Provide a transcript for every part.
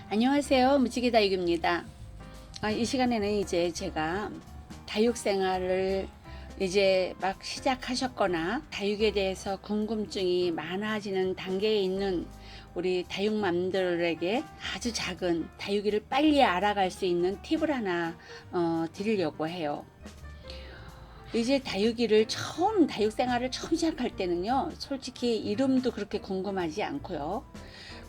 안녕하세요. 무지개 다육입니다. 이 시간에는 이제 제가 다육 생활을 이제 막 시작하셨거나 다육에 대해서 궁금증이 많아지는 단계에 있는 우리 다육맘들에게 아주 작은 다육이를 빨리 알아갈 수 있는 팁을 하나 드리려고 해요. 이제 다육 생활을 처음 시작할 때는요, 솔직히 이름도 그렇게 궁금하지 않고요.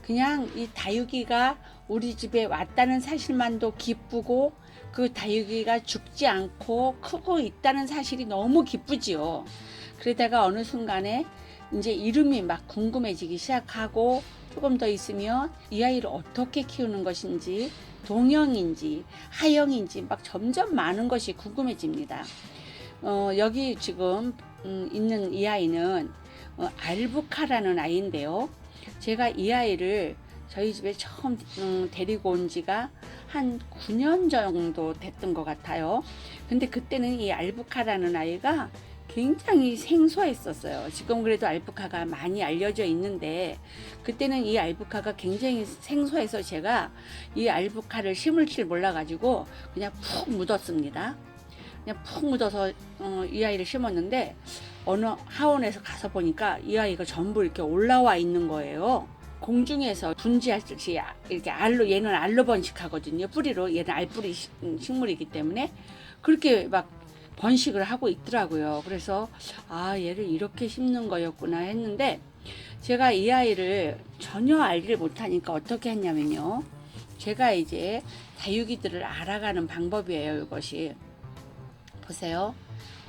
그냥 이 다육이가 우리 집에 왔다는 사실만도 기쁘고, 그 다육이가 죽지 않고 크고 있다는 사실이 너무 기쁘지요. 그러다가 어느 순간에 이제 이름이 막 궁금해지기 시작하고, 조금 더 있으면 이 아이를 어떻게 키우는 것인지, 동형인지 하형인지 막 점점 많은 것이 궁금해집니다. 여기 지금 있는 이 아이는 알부카라는 아이인데요. 제가 이 아이를 저희 집에 처음 데리고 온 지가 한 9년 정도 됐던 것 같아요. 근데 그때는 이 알부카라는 아이가 굉장히 생소했었어요. 지금 그래도 알부카가 많이 알려져 있는데, 그때는 이 알부카가 굉장히 생소해서 제가 이 알부카를 심을 줄 몰라가지고 그냥 푹 묻었습니다. 그냥 푹 묻어서 이 아이를 심었는데, 어느 하원에서 가서 보니까 이 아이가 전부 이렇게 올라와 있는 거예요. 공중에서 분지하듯이 이렇게 얘는 알로 번식하거든요. 뿌리로. 얘는 알뿌리 식물이기 때문에 그렇게 막 번식을 하고 있더라고요. 그래서 얘를 이렇게 심는 거였구나 했는데, 제가 이 아이를 전혀 알지를 못하니까 어떻게 했냐면요, 제가 이제 다육이들을 알아가는 방법이에요. 이것이 보세요.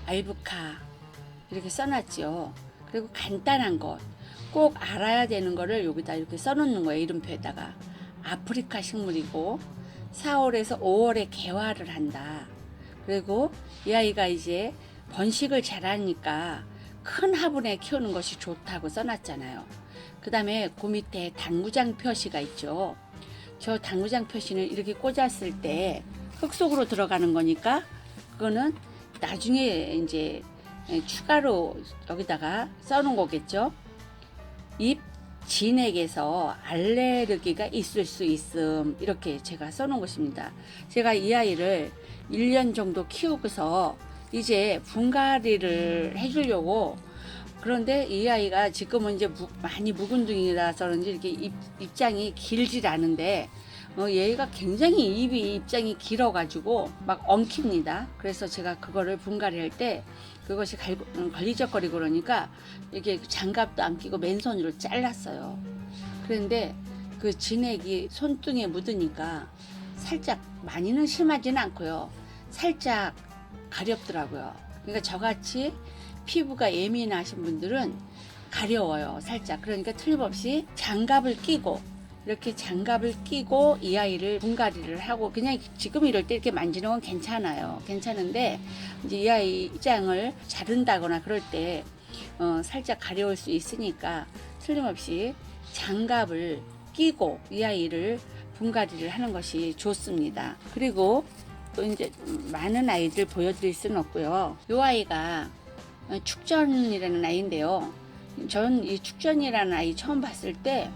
알부카 이렇게 써놨죠. 그리고 간단한 것, 꼭 알아야 되는 거를 여기다 이렇게 써놓는 거예요. 이름표에다가. 아프리카 식물이고 4월에서 5월에 개화를 한다. 그리고 이 아이가 이제 번식을 잘하니까 큰 화분에 키우는 것이 좋다고 써놨잖아요. 그 다음에 그 밑에 당구장 표시가 있죠. 저 당구장 표시는 이렇게 꽂았을 때 흙 속으로 들어가는 거니까 그거는 나중에 이제 추가로 여기다가 써놓은 거겠죠. 잎 진액에서 알레르기가 있을 수 있음, 이렇게 제가 써놓은 것입니다. 제가 이 아이를 1년 정도 키우고서 이제 분갈이를 해주려고, 그런데 이 아이가 지금은 이제 많이 묵은둥이라서 그런지 이렇게 입장이 길질 않은데, 얘가 굉장히 입장이 길어가지고 막 엉킵니다. 그래서 제가 그거를 분갈이 할 때 그것이 걸리적거리고 그러니까 이게 장갑도 안 끼고 맨손으로 잘랐어요. 그런데 그 진액이 손등에 묻으니까 살짝, 많이는 심하지는 않고요, 살짝 가렵더라고요. 그러니까 저같이 피부가 예민하신 분들은 가려워요, 살짝. 그러니까 틀림없이 장갑을 끼고, 이렇게 장갑을 끼고 이 아이를 분갈이를 하고, 그냥 지금 이럴 때 이렇게 만지는 건 괜찮은데 이제 이 아이 입장을 자른다거나 그럴 때 살짝 가려울 수 있으니까 틀림없이 장갑을 끼고 이 아이를 분갈이를 하는 것이 좋습니다. 그리고 또 이제 많은 아이들 보여드릴 수는 없고요. 이 아이가 축전이라는 아이인데요. 전 이 축전이라는 아이 처음 봤을 때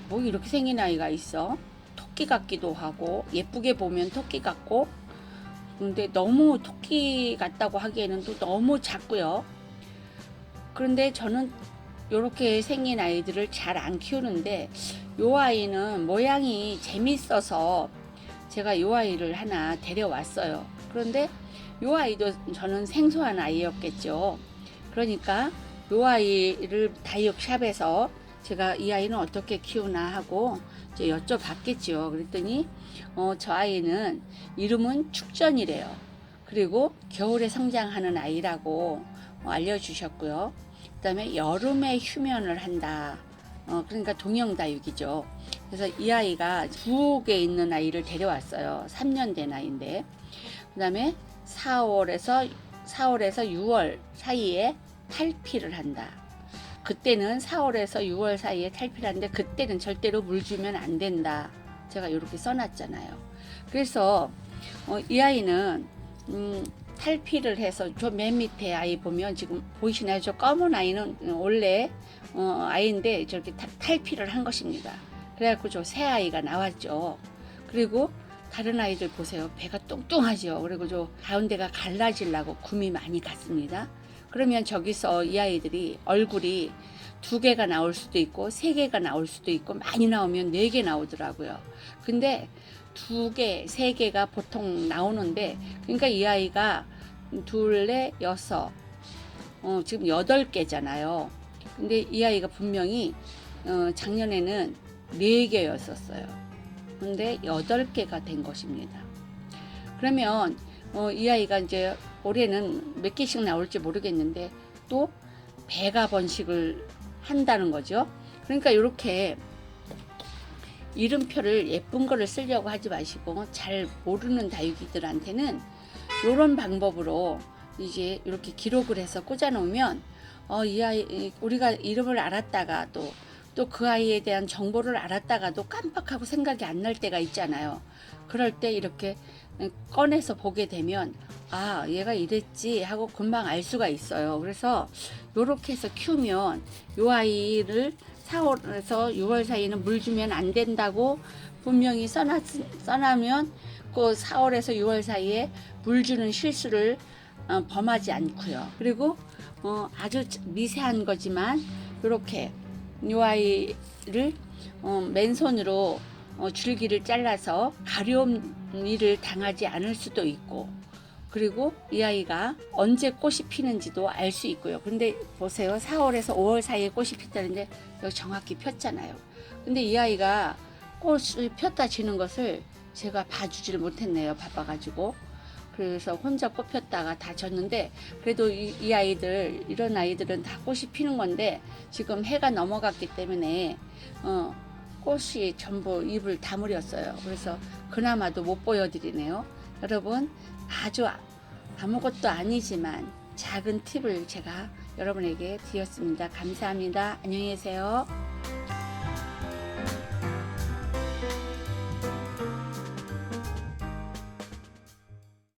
뭐 이렇게 생긴 아이가 있어? 토끼 같기도 하고, 예쁘게 보면 토끼 같고, 근데 너무 토끼 같다고 하기에는 또 너무 작고요. 그런데 저는 이렇게 생긴 아이들을 잘 안 키우는데, 이 아이는 모양이 재밌어서 제가 이 아이를 하나 데려왔어요. 그런데 이 아이도 저는 생소한 아이였겠죠. 그러니까 이 아이를 다육샵에서 제가 이 아이는 어떻게 키우나 하고 이제 여쭤봤겠죠. 그랬더니 저 아이는 이름은 축전이래요. 그리고 겨울에 성장하는 아이라고 알려주셨고요. 그 다음에 여름에 휴면을 한다. 그러니까 동형다육이죠. 그래서 이 아이가 부엌에 있는 아이를 데려왔어요. 3년 된 아이인데, 그 다음에 4월에서 6월 사이에 탈피를 한다. 그때는 4월에서 6월 사이에 탈피를 하는데, 그때는 절대로 물 주면 안 된다. 제가 이렇게 써놨잖아요. 그래서 이 아이는 탈피를 해서 저 맨 밑에 아이 보면 지금 보이시나요? 저 검은 아이는 원래 아이인데 저렇게 탈피를 한 것입니다. 그래갖고 저 새 아이가 나왔죠. 그리고 다른 아이들 보세요. 배가 뚱뚱하죠. 그리고 저 가운데가 갈라지려고 굼이 많이 갔습니다. 그러면 저기서 이 아이들이 얼굴이 2개가 나올 수도 있고 3개가 나올 수도 있고 많이 나오면 4개 나오더라고요. 근데 2개, 3개가 보통 나오는데, 그러니까 이 아이가 둘, 넷, 여섯, 지금 8개잖아요. 근데 이 아이가 분명히 작년에는 4개였었어요. 근데 8개가 된 것입니다. 그러면 이 아이가 이제 올해는 몇 개씩 나올지 모르겠는데 또 배가 번식을 한다는 거죠. 그러니까 이렇게 이름표를 예쁜 거를 쓰려고 하지 마시고, 잘 모르는 다육이들한테는 이런 방법으로 이제 이렇게 기록을 해서 꽂아 놓으면 이 아이, 우리가 이름을 알았다가 또 그 아이에 대한 정보를 알았다가도 깜빡하고 생각이 안 날 때가 있잖아요. 그럴 때 이렇게 꺼내서 보게 되면 아, 얘가 이랬지 하고 금방 알 수가 있어요. 그래서 이렇게 해서 키우면 이 아이를 4월에서 6월 사이에는 물 주면 안 된다고 분명히 써놔면 그 4월에서 6월 사이에 물 주는 실수를 범하지 않고요. 그리고 아주 미세한 거지만 이렇게 이 아이를 맨손으로 줄기를 잘라서 가려움일을 당하지 않을 수도 있고, 그리고 이 아이가 언제 꽃이 피는지도 알 수 있고요. 근데 보세요. 4월에서 5월 사이에 꽃이 피다는데 여기 정확히 폈잖아요. 근데 이 아이가 꽃이 폈다 지는 것을 제가 봐주지를 못했네요. 바빠가지고. 그래서 혼자 꽃 폈다가 다 졌는데, 그래도 이 아이들, 이런 아이들은 다 꽃이 피는 건데 지금 해가 넘어갔기 때문에 꽃이 전부 잎을 다물었어요. 그래서 그나마도 못 보여드리네요. 여러분, 아주 아무것도 아니지만 작은 팁을 제가 여러분에게 드렸습니다. 감사합니다. 안녕히 계세요.